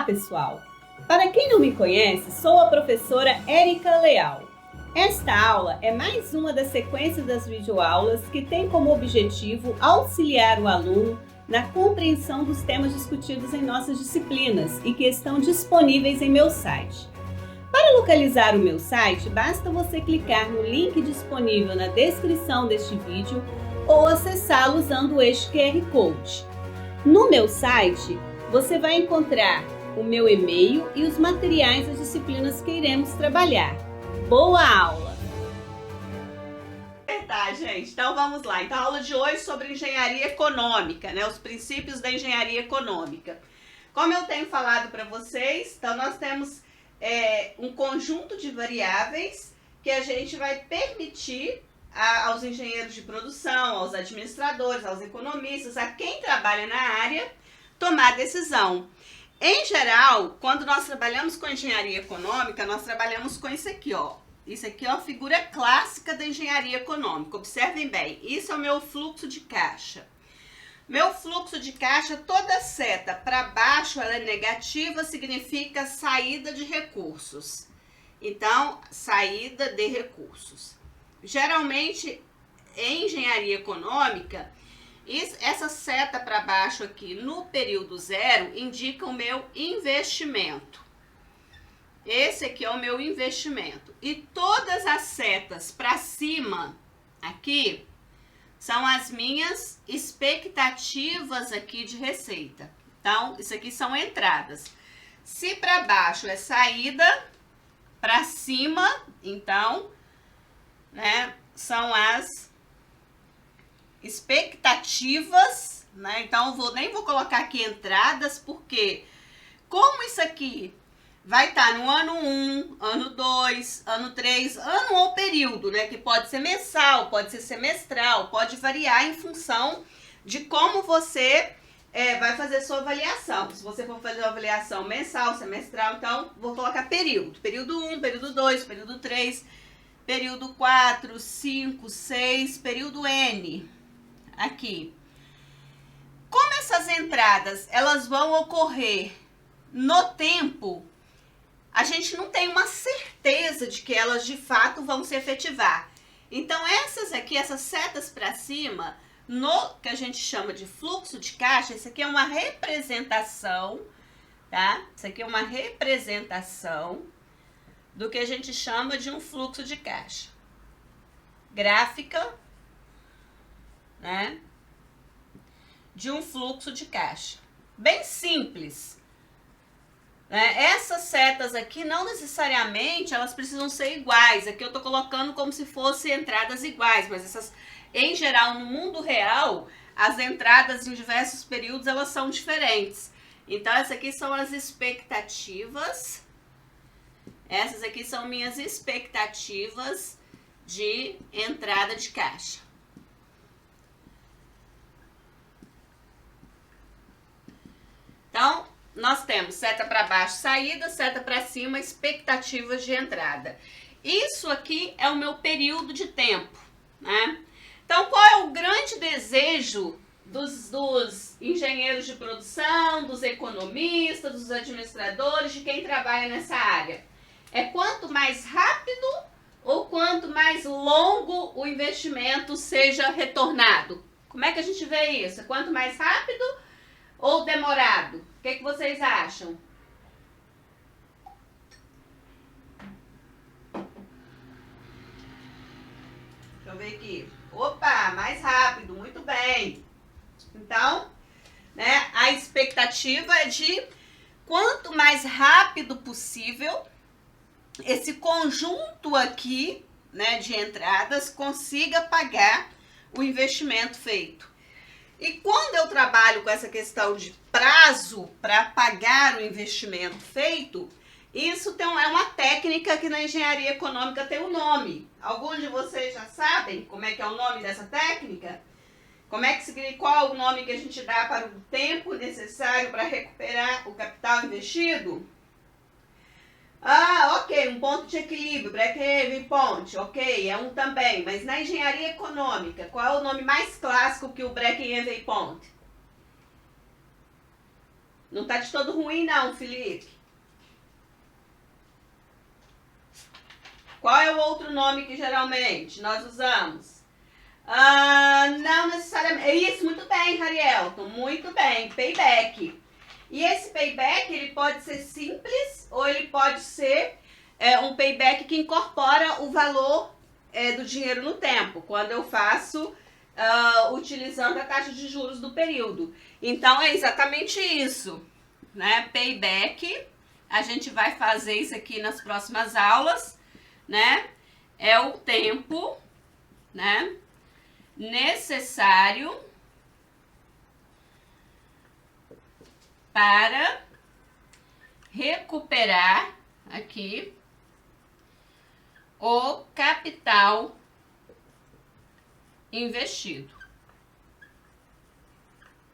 pessoal! Para quem não me conhece, sou a professora Érica Leal. Esta aula é mais uma da sequência das videoaulas que tem como objetivo auxiliar o aluno na compreensão dos temas discutidos em nossas disciplinas e que estão disponíveis em meu site. Para localizar o meu site, basta você clicar no link disponível na descrição deste vídeo ou acessá-lo usando o eixo QR Code. No meu site, você vai encontrar o meu e-mail e os materiais das disciplinas que iremos trabalhar. Boa aula! Tá, gente, então vamos lá. Então, a aula de hoje é sobre engenharia econômica, né? Os princípios da engenharia econômica. Como eu tenho falado para vocês, então nós temos um conjunto de variáveis que a gente vai permitir aos engenheiros de produção, aos administradores, aos economistas, a quem trabalha na área, tomar decisão. Em geral, quando nós trabalhamos com engenharia econômica, nós trabalhamos com isso aqui, ó. Isso aqui é uma figura clássica da engenharia econômica. Observem bem, isso é o meu fluxo de caixa. Meu fluxo de caixa, toda seta para baixo, ela é negativa, significa saída de recursos. Então, saída de recursos. Geralmente, em engenharia econômica, essa seta para baixo aqui no período zero indica o meu investimento. Esse aqui é o meu investimento. E todas as setas para cima aqui são as minhas expectativas aqui de receita. Então, isso aqui são entradas. Se para baixo é saída, para cima, então, né, são as expectativas, né? Então, nem vou colocar aqui entradas, porque como isso aqui vai estar no ano 1, ano 2, ano 3, ano ou período, né? Que pode ser mensal, pode ser semestral, pode variar em função de como você vai fazer sua avaliação. Se você for fazer uma avaliação mensal, semestral, então vou colocar período. Período 1, período 2, período 3, período 4, 5, 6, período N. Aqui. Como essas entradas, elas vão ocorrer no tempo, a gente não tem uma certeza de que elas de fato vão se efetivar. Então, essas aqui, essas setas para cima, no que a gente chama de fluxo de caixa, isso aqui é uma representação, tá? Isso aqui é uma representação do que a gente chama de um fluxo de caixa. Gráfica, né? De um fluxo de caixa. Bem simples. Essas setas aqui não necessariamente elas precisam ser iguais. Aqui eu tô colocando como se fossem entradas iguais, mas essas, em geral, no mundo real, as entradas em diversos períodos elas são diferentes. Então, essas aqui são as expectativas. Essas aqui são minhas expectativas de entrada de caixa. Então, nós temos seta para baixo, saída, seta para cima, expectativas de entrada. Isso aqui é o meu período de tempo, né? Então, qual é o grande desejo dos engenheiros de produção, dos economistas, dos administradores, de quem trabalha nessa área? É quanto mais rápido ou quanto mais longo o investimento seja retornado. Como é que a gente vê isso? Quanto mais rápido ou demorado? O que vocês acham? Deixa eu ver aqui. Opa, mais rápido, muito bem. Então, né, a expectativa é de quanto mais rápido possível esse conjunto aqui, né, de entradas consiga pagar o investimento feito. E quando eu trabalho com essa questão de prazo para pagar o investimento feito, isso é uma técnica que na engenharia econômica tem um nome. Alguns de vocês já sabem como é que é o nome dessa técnica? Qual é o nome que a gente dá para o tempo necessário para recuperar o capital investido? Ah, ok, um ponto de equilíbrio, break-even point, ok, é um também. Mas na engenharia econômica, qual é o nome mais clássico que o break-even point? Não tá de todo ruim não, Felipe. Qual é o outro nome que geralmente nós usamos? Não necessariamente. Isso, muito bem, Harielton. Muito bem. Payback. E esse payback, ele pode ser simples ou ele pode ser um payback que incorpora o valor do dinheiro no tempo, quando eu faço utilizando a taxa de juros do período. Então, é exatamente isso, né? Payback, a gente vai fazer isso aqui nas próximas aulas, né? É o tempo, né, necessário para recuperar aqui o capital investido.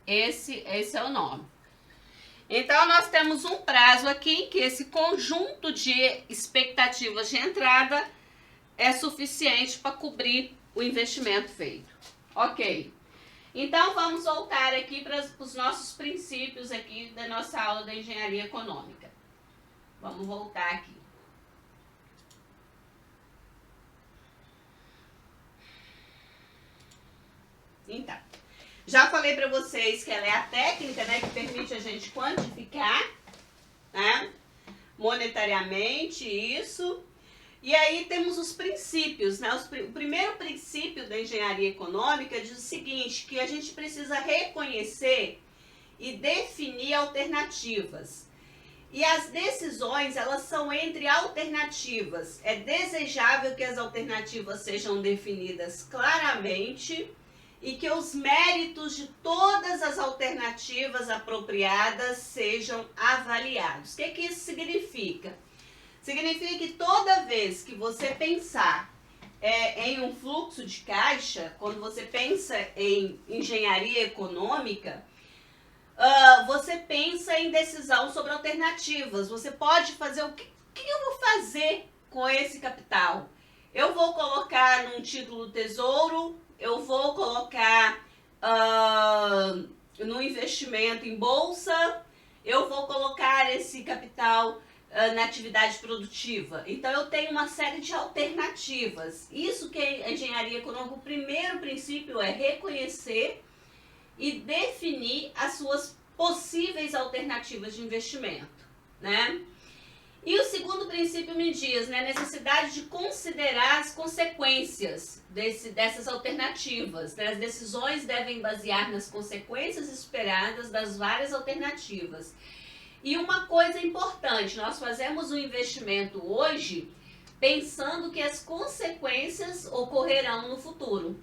Esse é o nome. Então, nós temos um prazo aqui que esse conjunto de expectativas de entrada é suficiente para cobrir o investimento feito. Ok. Então, vamos voltar aqui para os nossos princípios aqui da nossa aula da engenharia econômica. Vamos voltar aqui. Então, já falei para vocês que ela é a técnica, né, que permite a gente quantificar, né, monetariamente isso. E aí temos os princípios, né? O primeiro princípio da engenharia econômica diz o seguinte, que a gente precisa reconhecer e definir alternativas. E as decisões, elas são entre alternativas. É desejável que as alternativas sejam definidas claramente e que os méritos de todas as alternativas apropriadas sejam avaliados. O que isso significa? Significa que toda vez que você pensar em um fluxo de caixa, quando você pensa em engenharia econômica, você pensa em decisão sobre alternativas. Você pode fazer o que eu vou fazer com esse capital? Eu vou colocar num título tesouro, eu vou colocar no investimento em bolsa, eu vou colocar esse capital na atividade produtiva. Então, eu tenho uma série de alternativas. Isso que a engenharia econômica, o primeiro princípio é reconhecer e definir as suas possíveis alternativas de investimento, né? E o segundo princípio me diz, né, a necessidade de considerar as consequências dessas alternativas, né? As decisões devem basear nas consequências esperadas das várias alternativas. E uma coisa importante, nós fazemos um investimento hoje pensando que as consequências ocorrerão no futuro.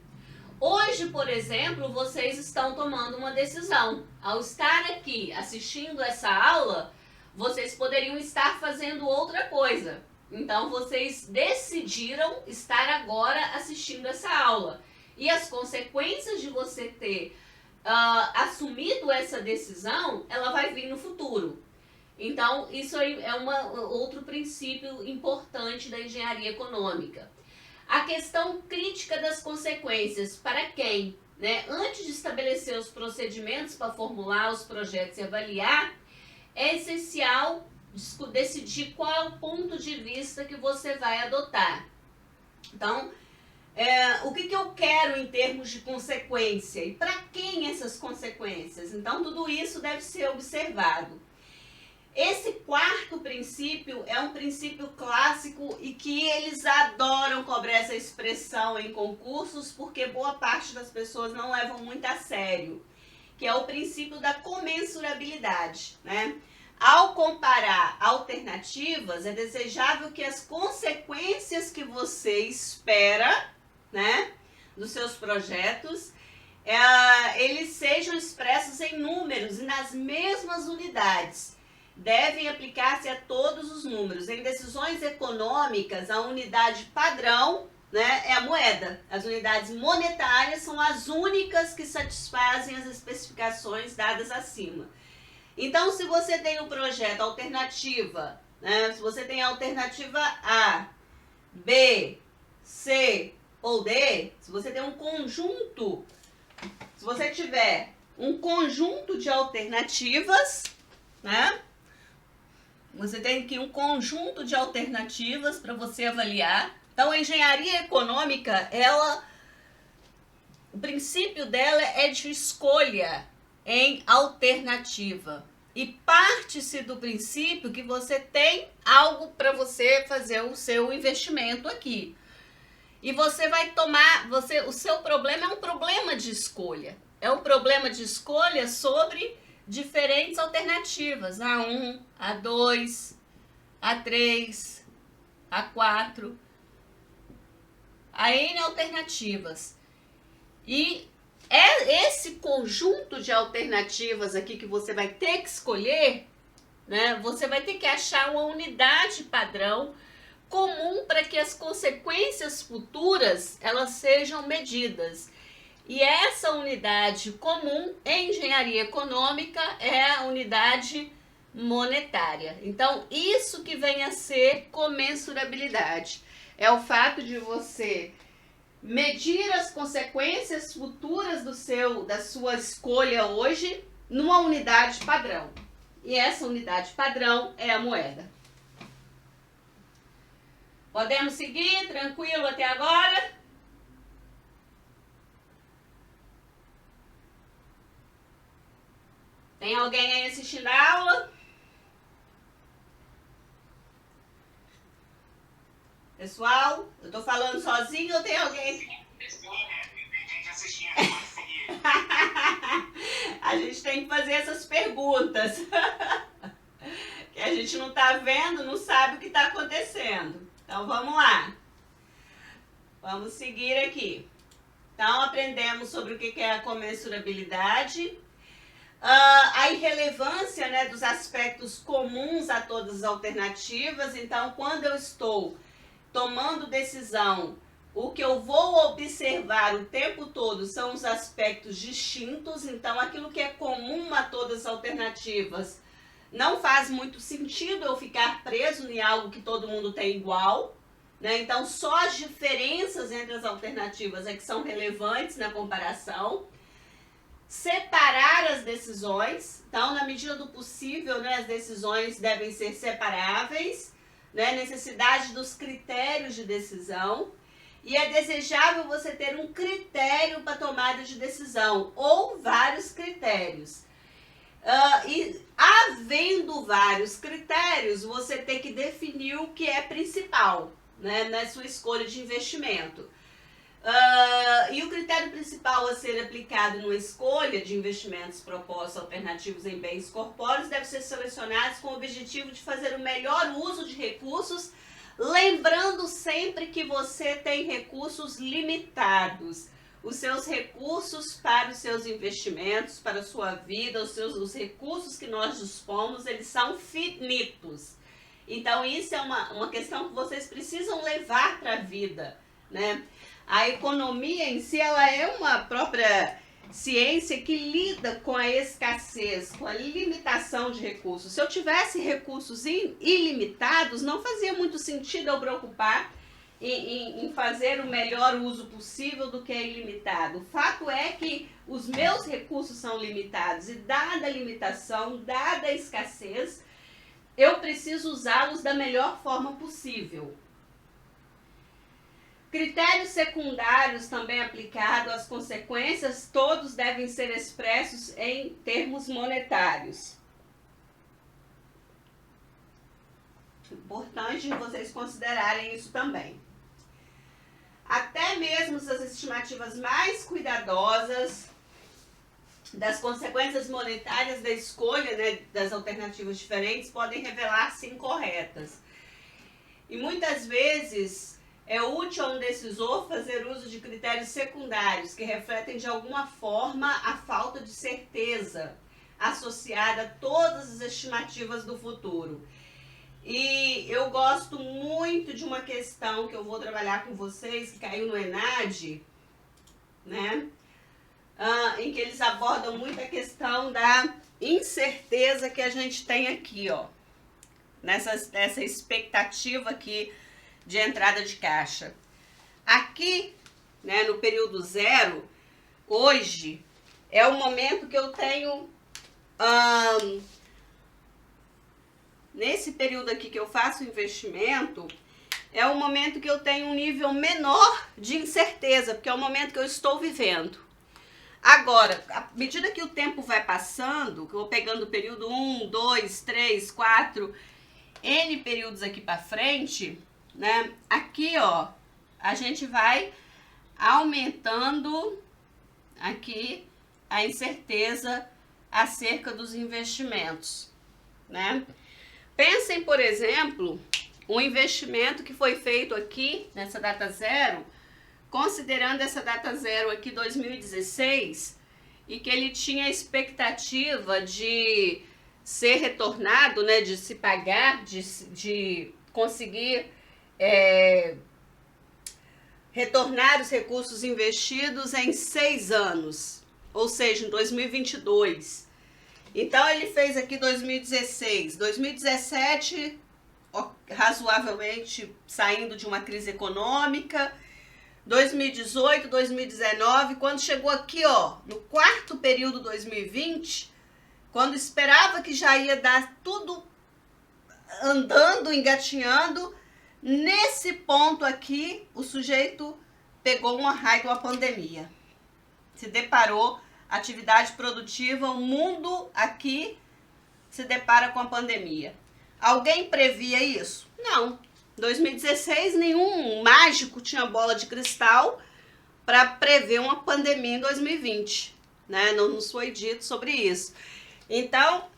Hoje, por exemplo, vocês estão tomando uma decisão. Ao estar aqui assistindo essa aula, vocês poderiam estar fazendo outra coisa. Então, vocês decidiram estar agora assistindo essa aula. E as consequências de você ter assumido essa decisão, ela vai vir no futuro. Então, isso é outro princípio importante da engenharia econômica. A questão crítica das consequências, para quem? Né? Antes de estabelecer os procedimentos para formular os projetos e avaliar, é essencial decidir qual é o ponto de vista que você vai adotar. Então, o que eu quero em termos de consequência e para quem essas consequências? Então, tudo isso deve ser observado. Esse quarto princípio é um princípio clássico e que eles adoram cobrar essa expressão em concursos porque boa parte das pessoas não levam muito a sério, que é o princípio da comensurabilidade, né? Ao comparar alternativas, é desejável que as consequências que você espera, né, dos seus projetos, eles sejam expressos em números e nas mesmas unidades. Devem aplicar-se a todos os números. Em decisões econômicas, a unidade padrão, né, é a moeda. As unidades monetárias são as únicas que satisfazem as especificações dadas acima. Então, se você tem um projeto alternativa, né, se você tem a alternativa A, B, C ou D, se você tem um conjunto, se você tiver um conjunto de alternativas, né? Você tem aqui um conjunto de alternativas para você avaliar. Então, a engenharia econômica, o princípio dela é de escolha em alternativa. E parte-se do princípio que você tem algo para você fazer o seu investimento aqui. E você vai tomar, o seu problema é um problema de escolha. É um problema de escolha sobre diferentes alternativas. A1, A2, A3, A4, a N alternativas. E é esse conjunto de alternativas aqui que você vai ter que escolher, né? Você vai ter que achar uma unidade padrão comum para que as consequências futuras elas sejam medidas. E essa unidade comum em engenharia econômica é a unidade monetária. Então, isso que vem a ser comensurabilidade. É o fato de você medir as consequências futuras da sua escolha hoje numa unidade padrão. E essa unidade padrão é a moeda. Podemos seguir tranquilo até agora? Tem alguém aí assistindo a aula? Pessoal, eu tô falando sozinho ou tem alguém? A gente tem que fazer essas perguntas. Que a gente não tá vendo, não sabe o que tá acontecendo. Então vamos lá. Vamos seguir aqui. Então aprendemos sobre o que é a comensurabilidade. A irrelevância, né, dos aspectos comuns a todas as alternativas. Então, quando eu estou tomando decisão, o que eu vou observar o tempo todo são os aspectos distintos. Então, aquilo que é comum a todas as alternativas não faz muito sentido eu ficar preso em algo que todo mundo tem igual, né? Então, só as diferenças entre as alternativas é que são relevantes na comparação. Separar as decisões. Então, na medida do possível, né, as decisões devem ser separáveis, né? Necessidade dos critérios de decisão. E é desejável você ter um critério para tomada de decisão, ou vários critérios. E havendo vários critérios, você tem que definir o que é principal, né, na sua escolha de investimento. E o critério principal a ser aplicado numa escolha de investimentos propostos alternativos em bens corpóreos deve ser selecionados com o objetivo de fazer o melhor uso de recursos, lembrando sempre que você tem recursos limitados. Os seus recursos para os seus investimentos, para a sua vida, os recursos que nós dispomos, eles são finitos. Então, isso é uma questão que vocês precisam levar para a vida, né? A economia em si, ela é uma própria ciência que lida com a escassez, com a limitação de recursos. Se eu tivesse recursos ilimitados, não fazia muito sentido eu preocupar em fazer o melhor uso possível do que é ilimitado. O fato é que os meus recursos são limitados e dada a limitação, dada a escassez, eu preciso usá-los da melhor forma possível. Critérios secundários também aplicados às consequências, todos devem ser expressos em termos monetários. Importante vocês considerarem isso também. Até mesmo as estimativas mais cuidadosas das consequências monetárias da escolha, né, das alternativas diferentes podem revelar-se incorretas. E muitas vezes é útil a um decisor fazer uso de critérios secundários que refletem de alguma forma a falta de certeza associada a todas as estimativas do futuro. E eu gosto muito de uma questão que eu vou trabalhar com vocês, que caiu no ENAD, né? Em que eles abordam muito a questão da incerteza que a gente tem aqui, ó. Nessa expectativa aqui de entrada de caixa. Aqui, né, no período zero, hoje, é o momento que eu tenho nesse período aqui que eu faço investimento, é o momento que eu tenho um nível menor de incerteza, porque é o momento que eu estou vivendo. Agora, à medida que o tempo vai passando, que eu vou pegando o período 1, 2, 3, 4, N períodos aqui para frente, né? Aqui, ó, a gente vai aumentando aqui a incerteza acerca dos investimentos, né? Pensem, por exemplo, um investimento que foi feito aqui nessa data zero, considerando essa data zero aqui 2016, e que ele tinha a expectativa de ser retornado, né, de se pagar, de conseguir retornar os recursos investidos em 6 anos, ou seja, em 2022. Então ele fez aqui 2016, 2017, razoavelmente saindo de uma crise econômica, 2018, 2019, quando chegou aqui, ó, no quarto período 2020, quando esperava que já ia dar tudo andando, engatinhando, nesse ponto aqui, o sujeito pegou uma raio de uma pandemia. Se deparou, atividade produtiva, o mundo aqui se depara com a pandemia. Alguém previa isso? Não. 2016, nenhum mágico tinha bola de cristal para prever uma pandemia em 2020, né? Não nos foi dito sobre isso. Então,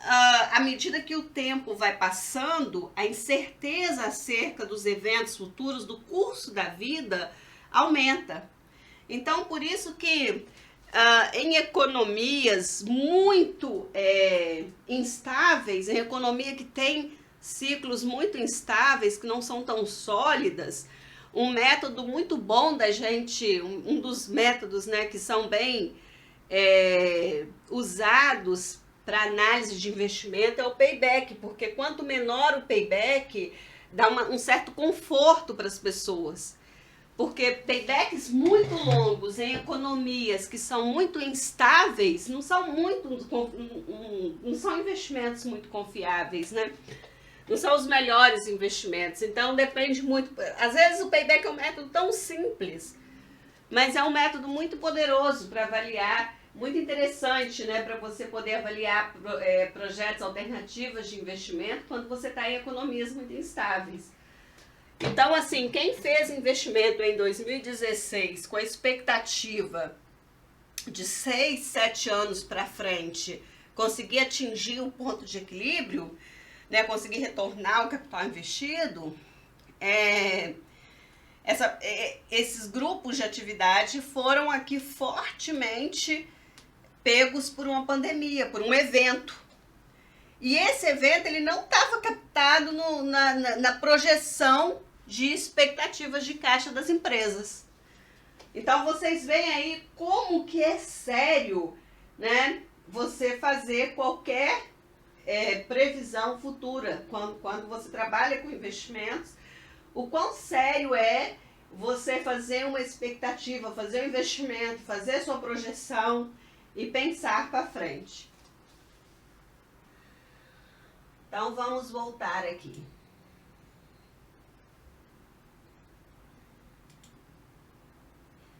à medida que o tempo vai passando, a incerteza acerca dos eventos futuros, do curso da vida, aumenta. Então, por isso que em economias muito instáveis, em economia que tem ciclos muito instáveis, que não são tão sólidas, um método muito bom da gente, um dos métodos, né, que são bem usados para análise de investimento é o payback, porque quanto menor o payback, dá um certo conforto para as pessoas. Porque paybacks muito longos em economias que são muito instáveis não são investimentos muito confiáveis, né? Não são os melhores investimentos. Então depende muito. Às vezes o payback é um método tão simples, mas é um método muito poderoso para avaliar, muito interessante, né? Para você poder avaliar projetos alternativos de investimento quando você está em economias muito instáveis. Então, assim, quem fez investimento em 2016 com a expectativa de 6, 7 anos para frente, conseguir atingir um ponto de equilíbrio, né, conseguir retornar o capital investido, esses grupos de atividade foram aqui fortemente pegos por uma pandemia, por um evento. E esse evento ele não estava captado na projeção de expectativas de caixa das empresas. Então vocês veem aí como que é sério, né, você fazer qualquer previsão futura, quando você trabalha com investimentos, o quão sério é você fazer uma expectativa, fazer um investimento, fazer sua projeção e pensar para frente. Então vamos voltar aqui.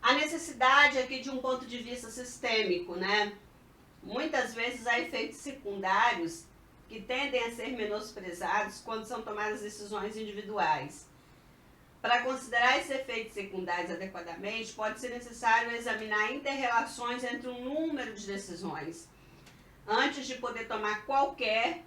A necessidade aqui de um ponto de vista sistêmico, né? Muitas vezes há efeitos secundários que tendem a ser menosprezados quando são tomadas decisões individuais. Para considerar esses efeitos secundários adequadamente, pode ser necessário examinar interrelações entre um número de decisões, antes de poder tomar qualquer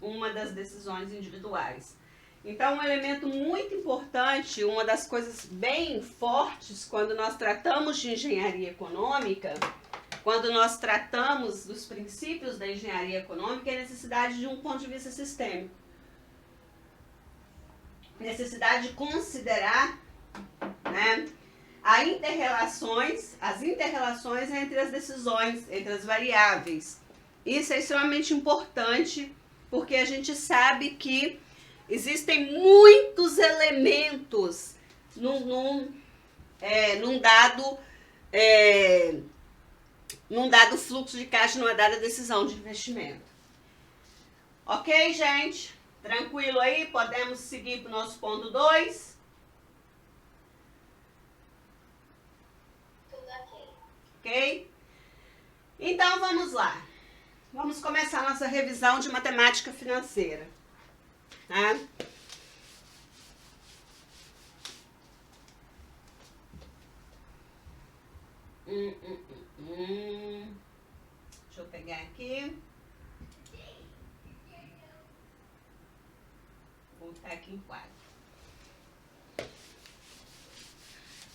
uma das decisões individuais. Então, um elemento muito importante, uma das coisas bem fortes quando nós tratamos de engenharia econômica, quando nós tratamos dos princípios da engenharia econômica, é a necessidade de um ponto de vista sistêmico. Necessidade de considerar, né, as interrelações entre as decisões, entre as variáveis. Isso é extremamente importante, porque a gente sabe que existem muitos elementos num dado fluxo de caixa, numa dada decisão de investimento. Ok, gente? Tranquilo aí? Podemos seguir para o nosso ponto 2? Tudo ok. Ok? Então vamos lá. Vamos começar a nossa revisão de matemática financeira. Tá? Deixa eu pegar aqui. Vou botar aqui em quadro.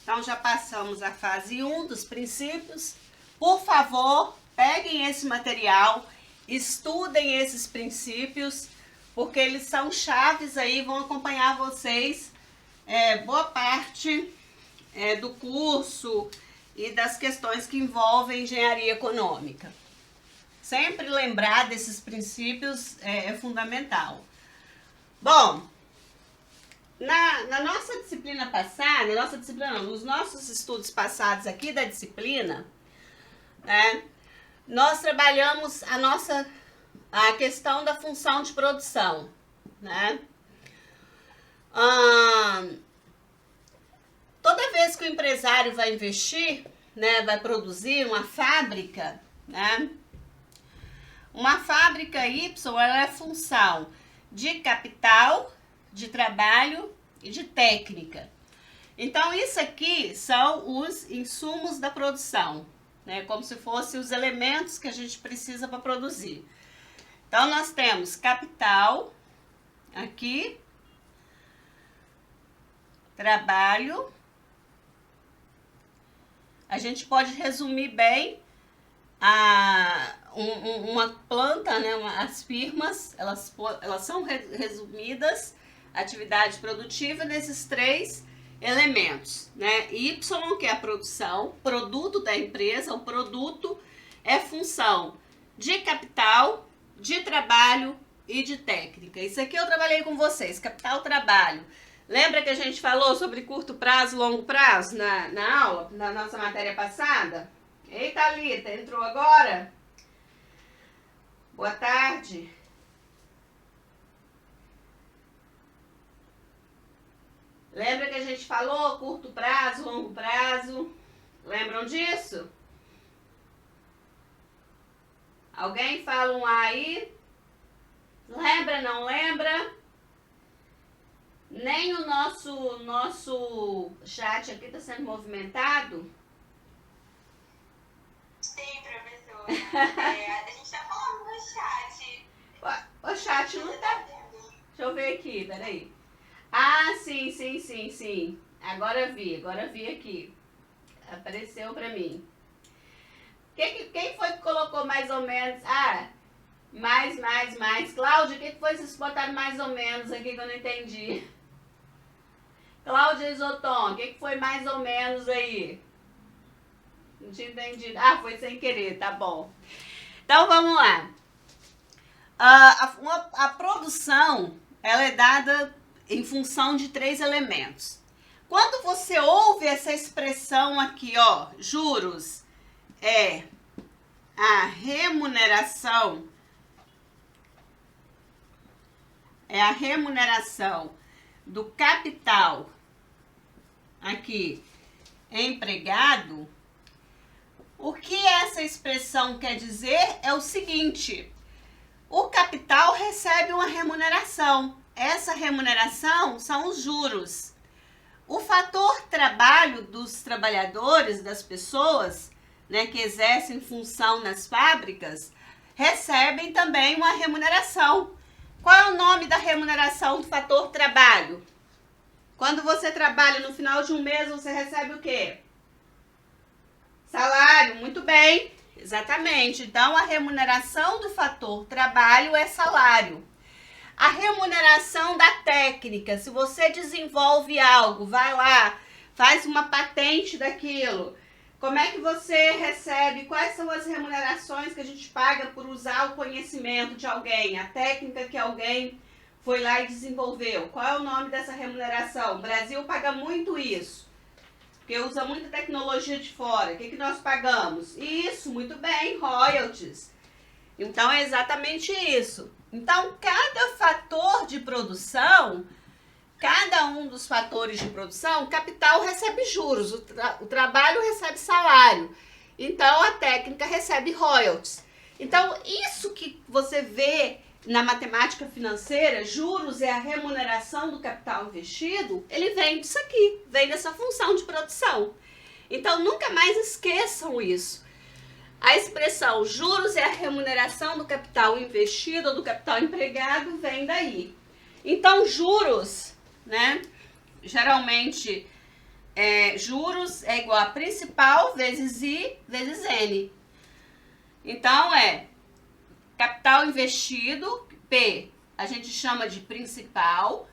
Então já passamos a fase 1 dos princípios. Por favor, peguem esse material, estudem esses princípios, porque eles são chaves aí, vão acompanhar vocês boa parte do curso e das questões que envolvem engenharia econômica. Sempre lembrar desses princípios é fundamental. Bom, na nossa disciplina passada, nos nossos estudos passados aqui da disciplina, nós trabalhamos a questão da função de produção, né? Toda vez que o empresário vai investir, né, vai produzir uma fábrica, né? Uma fábrica Y, ela é função de capital, de trabalho e de técnica. Então, isso aqui são os insumos da produção, né? Como se fossem os elementos que a gente precisa para produzir. Então, nós temos capital, aqui, trabalho. A gente pode resumir bem uma planta, né? As firmas, elas são resumidas, atividade produtiva, nesses 3 elementos, né? Y, que é a produção, produto da empresa. O produto é função de capital, de trabalho e de técnica. Isso aqui eu trabalhei com vocês, capital, trabalho. Lembra que a gente falou sobre curto prazo e longo prazo na aula, na nossa matéria passada? Ei, Thalita, entrou agora? Boa tarde. Lembra que a gente falou curto prazo, longo prazo? Lembram disso? Alguém fala um A aí? Lembra, não lembra? Nem o nosso chat aqui está sendo movimentado? Sim, professora. A gente tá falando no chat. O chat não tá... Deixa eu ver aqui, peraí. Ah, sim. Agora vi aqui. Apareceu pra mim. Quem foi que colocou mais ou menos? Mais. Cláudia, o que foi que vocês botaram mais ou menos aqui que eu não entendi? Cláudia Isoton, o que foi mais ou menos aí? Não tinha entendido. Foi sem querer, tá bom. Então, vamos lá. A produção, ela é dada em função de 3 elementos. Quando você ouve essa expressão aqui, ó, juros, é a remuneração, do capital aqui empregado, o que essa expressão quer dizer é o seguinte: o capital recebe uma remuneração. Essa remuneração são os juros. O fator trabalho dos trabalhadores, das pessoas, né, que exercem função nas fábricas, recebem também uma remuneração. Qual é o nome da remuneração do fator trabalho? Quando você trabalha no final de um mês, você recebe o quê? Salário, muito bem, exatamente. Então, a remuneração do fator trabalho é salário. A remuneração da técnica, se você desenvolve algo, vai lá, faz uma patente daquilo, como é que você recebe? Quais são as remunerações que a gente paga por usar o conhecimento de alguém, a técnica que alguém foi lá e desenvolveu? Qual é o nome dessa remuneração? O Brasil paga muito isso, porque usa muita tecnologia de fora. O que nós pagamos? Isso, muito bem, royalties. Então é exatamente isso. Então, cada fator de produção, cada um dos fatores de produção, o capital recebe juros, o trabalho recebe salário, então a técnica recebe royalties. Então, isso que você vê na matemática financeira, juros é a remuneração do capital investido, ele vem disso aqui, vem dessa função de produção. Então, nunca mais esqueçam isso. A expressão juros é a remuneração do capital investido ou do capital empregado vem daí. Então, juros, né? Geralmente, juros é igual a principal vezes I vezes N. Então, capital investido, P, a gente chama de principal,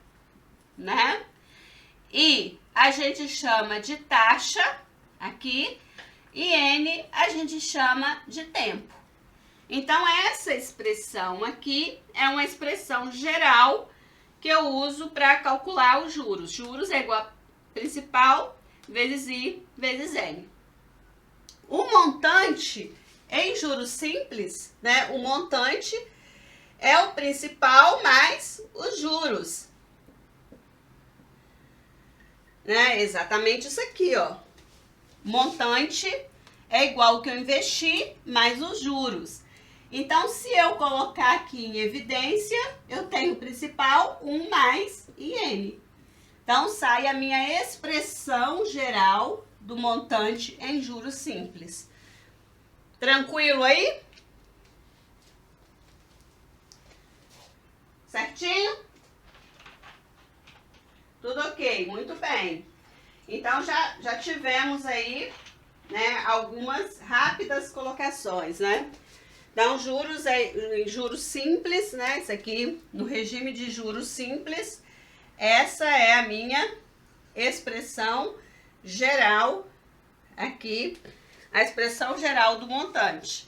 né? I, a gente chama de taxa, aqui, e N, a gente chama de tempo. Então, essa expressão aqui é uma expressão geral que eu uso para calcular os juros. Juros é igual a principal vezes I vezes N. O montante em juros simples, né? O montante é o principal mais os juros. Né? Exatamente isso aqui, ó. Montante é igual ao que eu investi mais os juros. Então, se eu colocar aqui em evidência, eu tenho o principal 1 mais IN. Então, sai a minha expressão geral do montante em juros simples. Tranquilo aí? Certinho? Tudo ok, muito bem. Então, já tivemos aí, né, algumas rápidas colocações, né? Então, juros em juros simples, né? Isso aqui, no regime de juros simples, essa é a minha expressão geral aqui, a expressão geral do montante.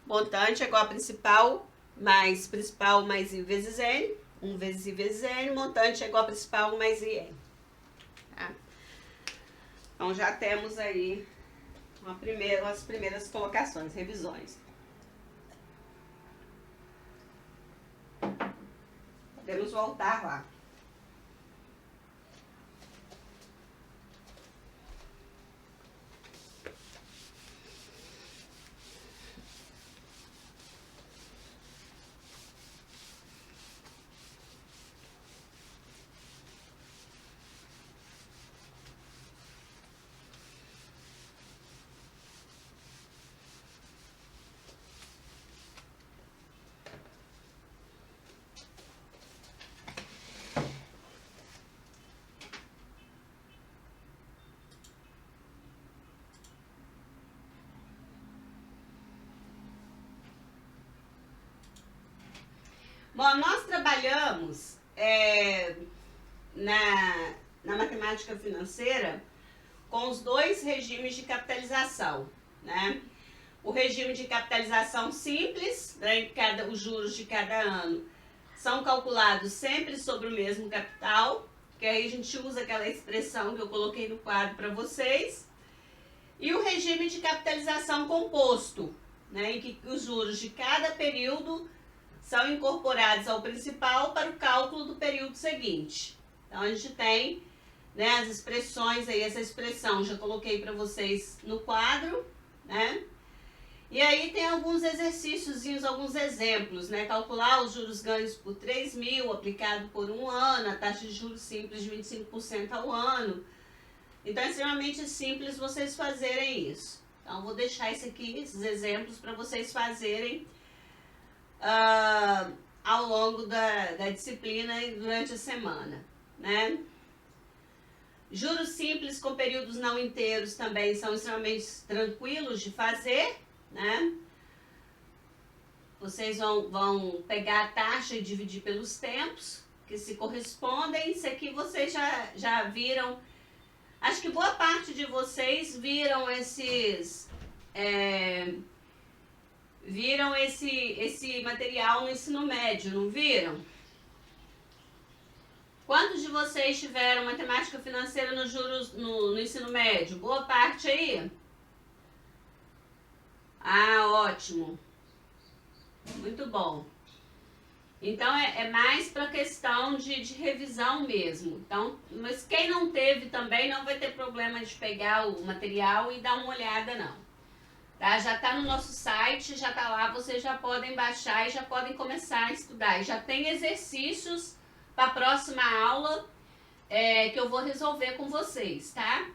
Montante é igual a principal mais I vezes N, 1 vezes I vezes N, montante é igual a principal mais IN. Tá? Então, já temos aí umas primeiras colocações, revisões. Podemos voltar lá. Bom, nós trabalhamos na matemática financeira com os dois regimes de capitalização, né? O regime de capitalização simples, né, os juros de cada ano são calculados sempre sobre o mesmo capital, que aí a gente usa aquela expressão que eu coloquei no quadro para vocês. E o regime de capitalização composto, né, em que os juros de cada período são incorporados ao principal para o cálculo do período seguinte. Então, a gente tem, né, as expressões aí, essa expressão já coloquei para vocês no quadro, né? E aí tem alguns exercícios, alguns exemplos, né? Calcular os juros ganhos por 3.000 aplicado por um ano, a taxa de juros simples de 25% ao ano. Então, é extremamente simples vocês fazerem isso. Então, vou deixar esses exemplos para vocês fazerem ao longo da disciplina e durante a semana, né? Juros simples com períodos não inteiros também são extremamente tranquilos de fazer, né? Vocês vão pegar a taxa e dividir pelos tempos que se correspondem. Isso aqui vocês já viram. Acho que boa parte de vocês viram esse material no ensino médio, não viram? Quantos de vocês tiveram matemática financeira no ensino médio? Boa parte aí? Ah, ótimo. Muito bom. Então é mais para questão de revisão mesmo. Então, mas quem não teve também não vai ter problema de pegar o material e dar uma olhada não. Tá? Já está no nosso site, já está lá, vocês já podem baixar e já podem começar a estudar. E já tem exercícios para a próxima aula que eu vou resolver com vocês, tá?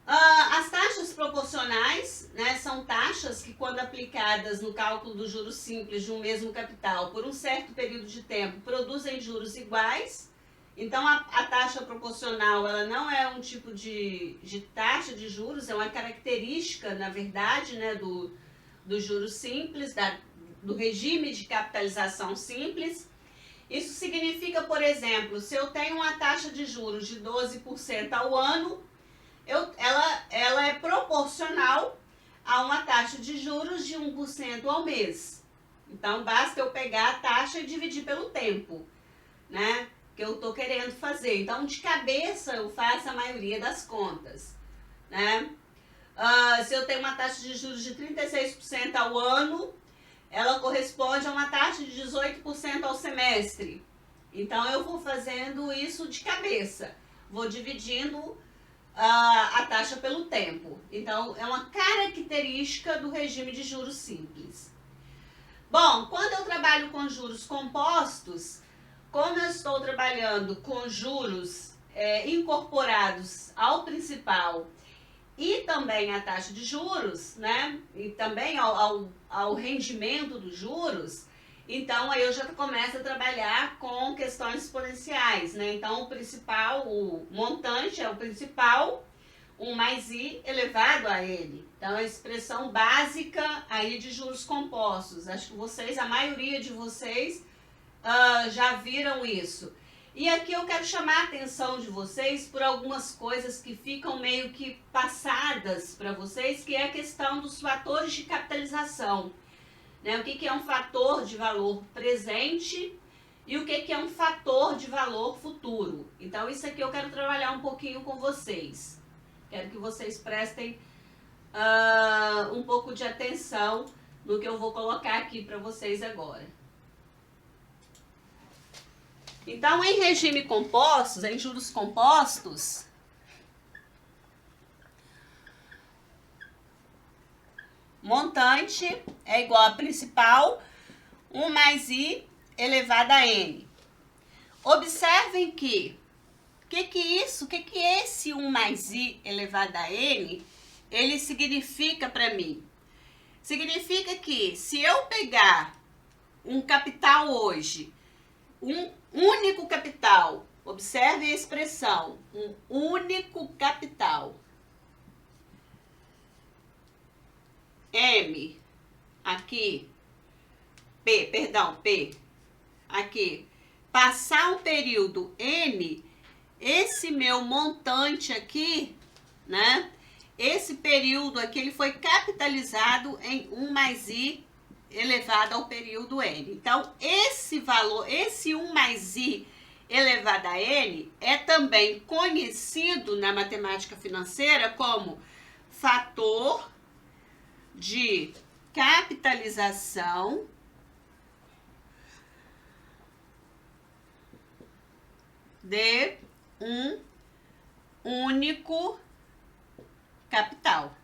As taxas proporcionais, né, são taxas que, quando aplicadas no cálculo do juros simples de um mesmo capital por um certo período de tempo, produzem juros iguais. Então, a taxa proporcional, ela não é um tipo de taxa de juros, é uma característica, na verdade, né, do juros simples, do regime de capitalização simples. Isso significa, por exemplo, se eu tenho uma taxa de juros de 12% ao ano, ela é proporcional a uma taxa de juros de 1% ao mês. Então, basta eu pegar a taxa e dividir pelo tempo, né, que eu estou querendo fazer. Então, de cabeça, eu faço a maioria das contas, né? Se eu tenho uma taxa de juros de 36% ao ano, ela corresponde a uma taxa de 18% ao semestre. Então, eu vou fazendo isso de cabeça. Vou dividindo a taxa pelo tempo. Então, é uma característica do regime de juros simples. Bom, quando eu trabalho com juros compostos, como eu estou trabalhando com juros incorporados ao principal e também à taxa de juros, né, e também ao rendimento dos juros, então aí eu já começo a trabalhar com questões exponenciais, né? Então o montante é o principal, 1 mais i elevado a ele. Então a expressão básica aí de juros compostos. Acho que a maioria de vocês já viram isso. E aqui eu quero chamar a atenção de vocês por algumas coisas que ficam meio que passadas para vocês, que é a questão dos fatores de capitalização. Né? O que é um fator de valor presente e o que é um fator de valor futuro. Então, isso aqui eu quero trabalhar um pouquinho com vocês. Quero que vocês prestem um pouco de atenção no que eu vou colocar aqui para vocês agora. Então, em regime compostos, em juros compostos, montante é igual a principal, 1 mais i elevado a n. Observem que, o que é esse 1 mais i elevado a n, ele significa para mim? Significa que, se eu pegar um capital hoje, um único capital, observe a expressão, um único capital, M, aqui, P, aqui, passar um período N, esse meu montante aqui, né, esse período aqui, ele foi capitalizado em 1 mais i elevado ao período N. Então, esse valor, esse 1 mais i elevado a N, é também conhecido na matemática financeira como fator de capitalização de um único capital.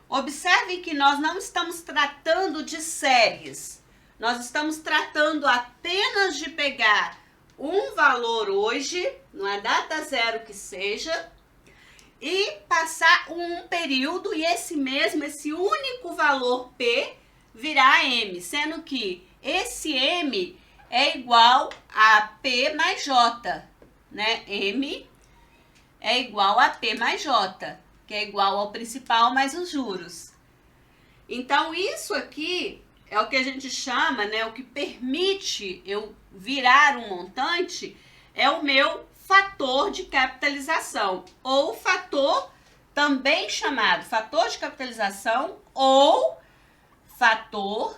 Observem que nós não estamos tratando de séries, nós estamos tratando apenas de pegar um valor hoje, numa data zero que seja, e passar um período e esse único valor P virar M, sendo que esse M é igual a P mais J, né? M é igual a P mais J, que é igual ao principal mais os juros. Então, isso aqui é o que a gente chama, né? O que permite eu virar um montante é o meu fator de capitalização, ou fator também chamado fator de capitalização ou fator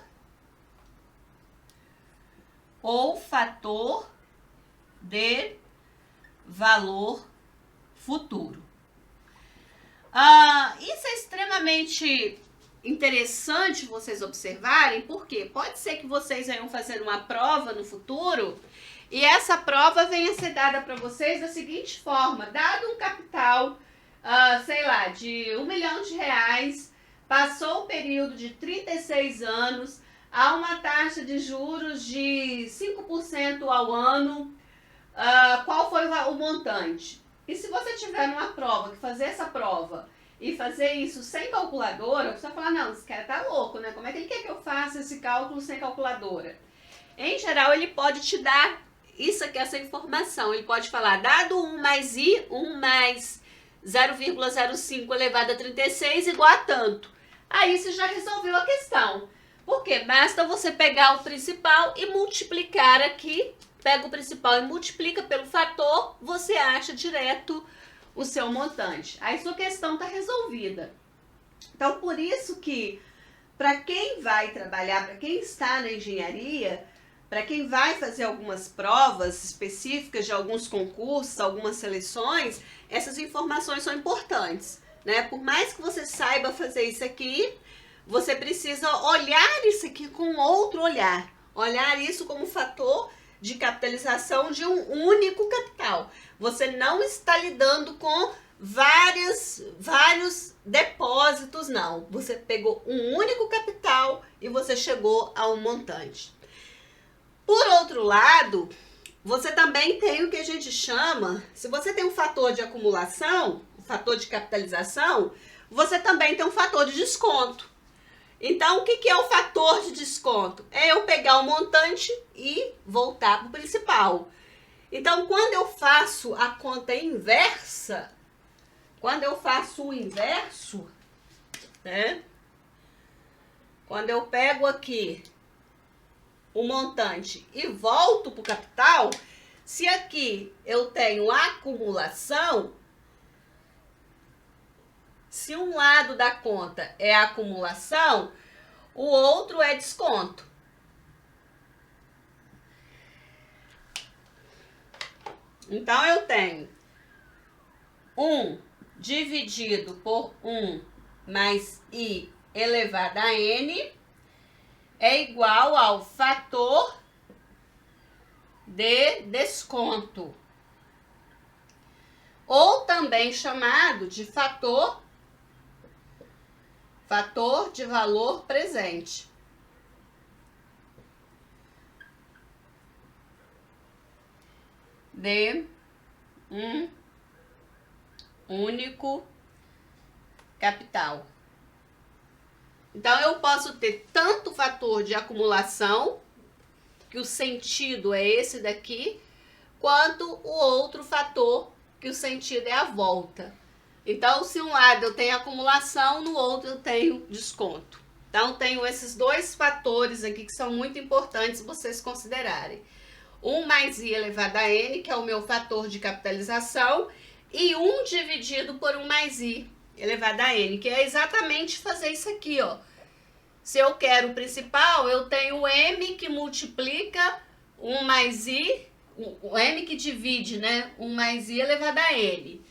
de valor futuro. Isso é extremamente interessante vocês observarem, porque pode ser que vocês venham fazer uma prova no futuro e essa prova venha ser dada para vocês da seguinte forma: dado um capital, sei lá, de R$1 milhão, passou o período de 36 anos, há uma taxa de juros de 5% ao ano, qual foi o montante? E se você tiver numa prova, que fazer essa prova e fazer isso sem calculadora, você vai falar, não, esse cara tá louco, né? Como é que ele quer que eu faça esse cálculo sem calculadora? Em geral, ele pode te dar isso aqui, essa informação. Ele pode falar, dado 1 mais i, 1 mais 0,05 elevado a 36 igual a tanto. Aí você já resolveu a questão. Por quê? Basta você pegar o principal e multiplicar aqui. Pega o principal e multiplica pelo fator, você acha direto o seu montante. Aí sua questão está resolvida. Então, por isso que, para quem vai trabalhar, para quem está na engenharia, para quem vai fazer algumas provas específicas de alguns concursos, algumas seleções, essas informações são importantes, né? Por mais que você saiba fazer isso aqui, você precisa olhar isso aqui com outro olhar. Olhar isso como fator de capitalização de um único capital. Você não está lidando com vários depósitos, não. Você pegou um único capital e você chegou a um montante. Por outro lado, você também tem o que a gente chama, se você tem um fator de acumulação, um fator de capitalização, você também tem um fator de desconto. Então, o que é o fator de desconto? É eu pegar o montante e voltar para o principal. Então, quando eu faço a conta inversa, quando eu faço o inverso, né? Quando eu pego aqui o montante e volto para o capital, se aqui eu tenho acumulação, se um lado da conta é acumulação, o outro é desconto. Então, eu tenho 1 dividido por 1 mais i elevado a n é igual ao fator de desconto, ou também chamado de fator de valor presente. De um único capital. Então, eu posso ter tanto fator de acumulação, que o sentido é esse daqui, quanto o outro fator, que o sentido é a volta. Então, se um lado eu tenho acumulação, no outro eu tenho desconto. Então, tenho esses dois fatores aqui que são muito importantes vocês considerarem. 1 mais i elevado a n, que é o meu fator de capitalização, e 1 dividido por 1 mais i elevado a n, que é exatamente fazer isso aqui, ó. Se eu quero o principal, eu tenho o m que multiplica 1 mais i, o m que divide, né, 1 mais i elevado a n.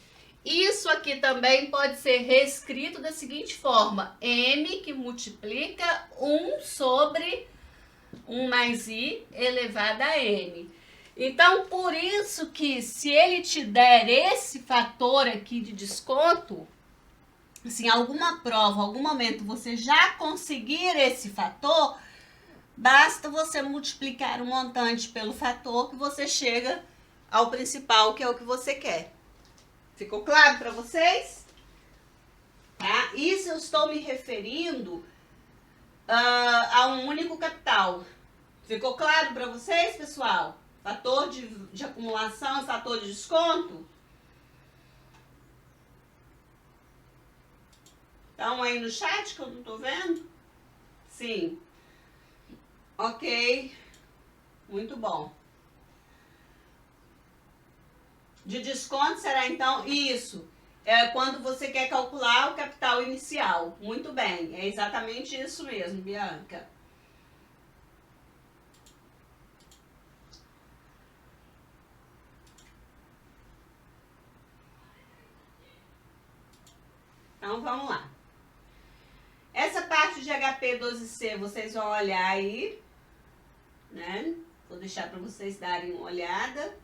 Isso aqui também pode ser reescrito da seguinte forma: m que multiplica 1 sobre 1 mais i elevado a n. Então, por isso que se ele te der esse fator aqui de desconto, se em alguma prova, em algum momento você já conseguir esse fator, basta você multiplicar o montante pelo fator que você chega ao principal, que é o que você quer. Ficou claro para vocês? Tá? Isso eu estou me referindo a um único capital. Ficou claro para vocês, pessoal? Fator de acumulação e fator de desconto? Estão aí no chat que eu não estou vendo? Sim. Ok. Muito bom. De desconto será então isso. É quando você quer calcular o capital inicial. Muito bem. É exatamente isso mesmo, Bianca. Então, vamos lá. Essa parte de HP12C vocês vão olhar aí, né? Vou deixar para vocês darem uma olhada.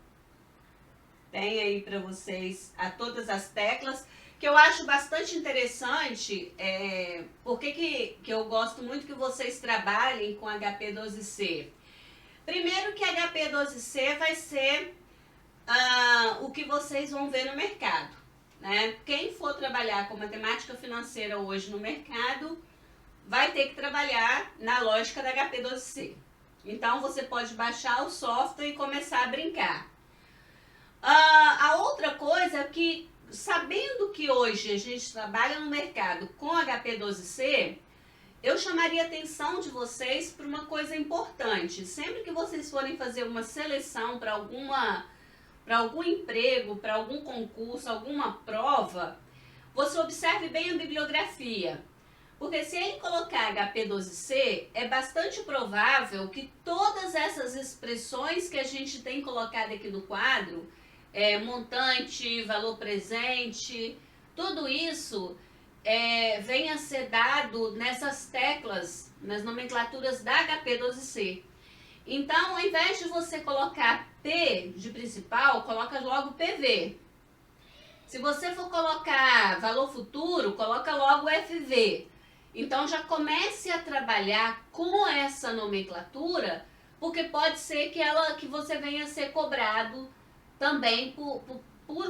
Tem aí para vocês todas as teclas, que eu acho bastante interessante, porque que eu gosto muito que vocês trabalhem com HP12C. Primeiro que HP12C vai ser o que vocês vão ver no mercado, né? Quem for trabalhar com matemática financeira hoje no mercado, vai ter que trabalhar na lógica da HP12C. Então, você pode baixar o software e começar a brincar. A outra coisa é que, sabendo que hoje a gente trabalha no mercado com HP12C, eu chamaria a atenção de vocês para uma coisa importante. Sempre que vocês forem fazer uma seleção para algum emprego, para algum concurso, alguma prova, você observe bem a bibliografia. Porque se ele colocar HP12C, é bastante provável que todas essas expressões que a gente tem colocado aqui no quadro, montante, valor presente, tudo isso venha a ser dado nessas teclas, nas nomenclaturas da HP12C. Então, ao invés de você colocar P de principal, coloca logo PV. Se você for colocar valor futuro, coloca logo FV. Então, já comece a trabalhar com essa nomenclatura, porque pode ser que você venha a ser cobrado também por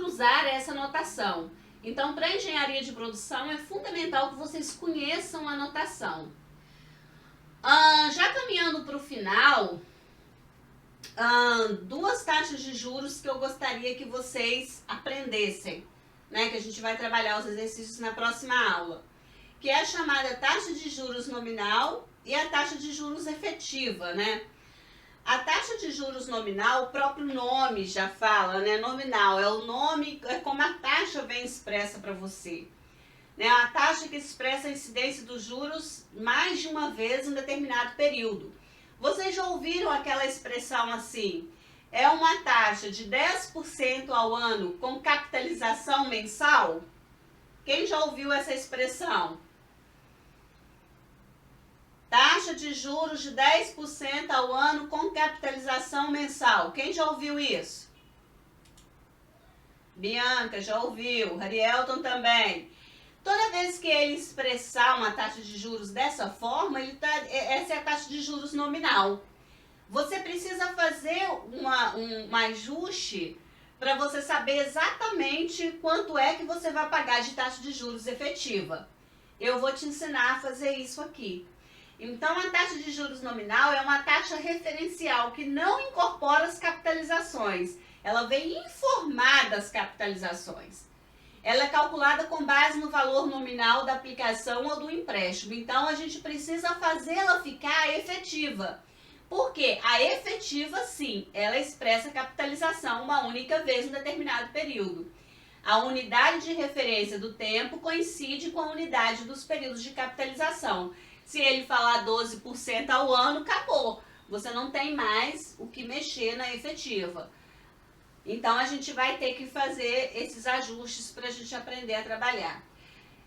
usar essa notação. Então, para engenharia de produção, é fundamental que vocês conheçam a notação. Já caminhando para o final, duas taxas de juros que eu gostaria que vocês aprendessem, né? Que a gente vai trabalhar os exercícios na próxima aula, que é a chamada taxa de juros nominal e a taxa de juros efetiva, né? A taxa de juros nominal, o próprio nome já fala, né? Nominal é o nome, é como a taxa vem expressa para você. Né? A taxa que expressa a incidência dos juros mais de uma vez em um determinado período. Vocês já ouviram aquela expressão assim? É uma taxa de 10% ao ano com capitalização mensal? Quem já ouviu essa expressão? Taxa de juros de 10% ao ano com capitalização mensal. Quem já ouviu isso? Bianca já ouviu, Arielton também. Toda vez que ele expressar uma taxa de juros dessa forma, essa é a taxa de juros nominal. Você precisa fazer um ajuste para você saber exatamente quanto é que você vai pagar de taxa de juros efetiva. Eu vou te ensinar a fazer isso aqui. Então, a taxa de juros nominal é uma taxa referencial que não incorpora as capitalizações. Ela vem informar das capitalizações. Ela é calculada com base no valor nominal da aplicação ou do empréstimo. Então, a gente precisa fazê-la ficar efetiva. Porque a efetiva, sim, ela expressa a capitalização uma única vez em um determinado período. A unidade de referência do tempo coincide com a unidade dos períodos de capitalização. Se ele falar 12% ao ano, acabou. Você não tem mais o que mexer na efetiva. Então, a gente vai ter que fazer esses ajustes para a gente aprender a trabalhar.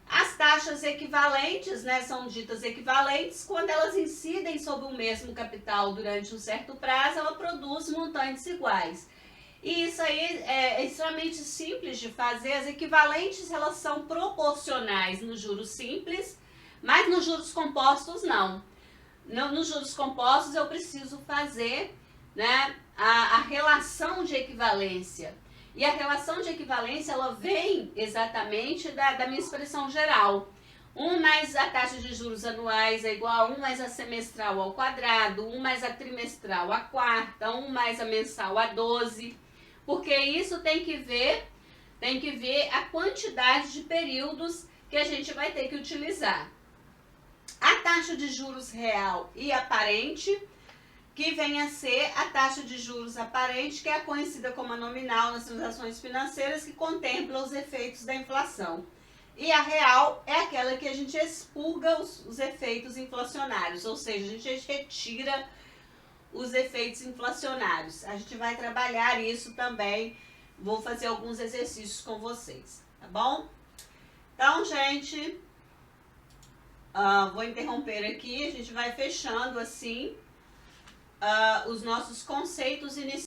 As taxas equivalentes, né, são ditas equivalentes quando elas incidem sobre o mesmo capital durante um certo prazo, ela produz montantes iguais. E isso aí é extremamente simples de fazer. As equivalentes, elas são proporcionais nos juros simples, mas nos juros compostos não. Nos juros compostos eu preciso fazer, né, a relação de equivalência. E a relação de equivalência, ela vem exatamente da minha expressão geral. 1 mais a taxa de juros anuais é igual a 1 mais a semestral ao quadrado, 1 mais a trimestral à quarta, 1 mais a mensal a 12. Porque isso tem que ver a quantidade de períodos que a gente vai ter que utilizar. A taxa de juros real e aparente, que vem a ser a taxa de juros aparente, que é conhecida como a nominal nas transações financeiras, que contempla os efeitos da inflação. E a real é aquela que a gente expurga os efeitos inflacionários, ou seja, a gente retira os efeitos inflacionários. A gente vai trabalhar isso também, vou fazer alguns exercícios com vocês, tá bom? Então, gente, vou interromper aqui, a gente vai fechando assim os nossos conceitos iniciais.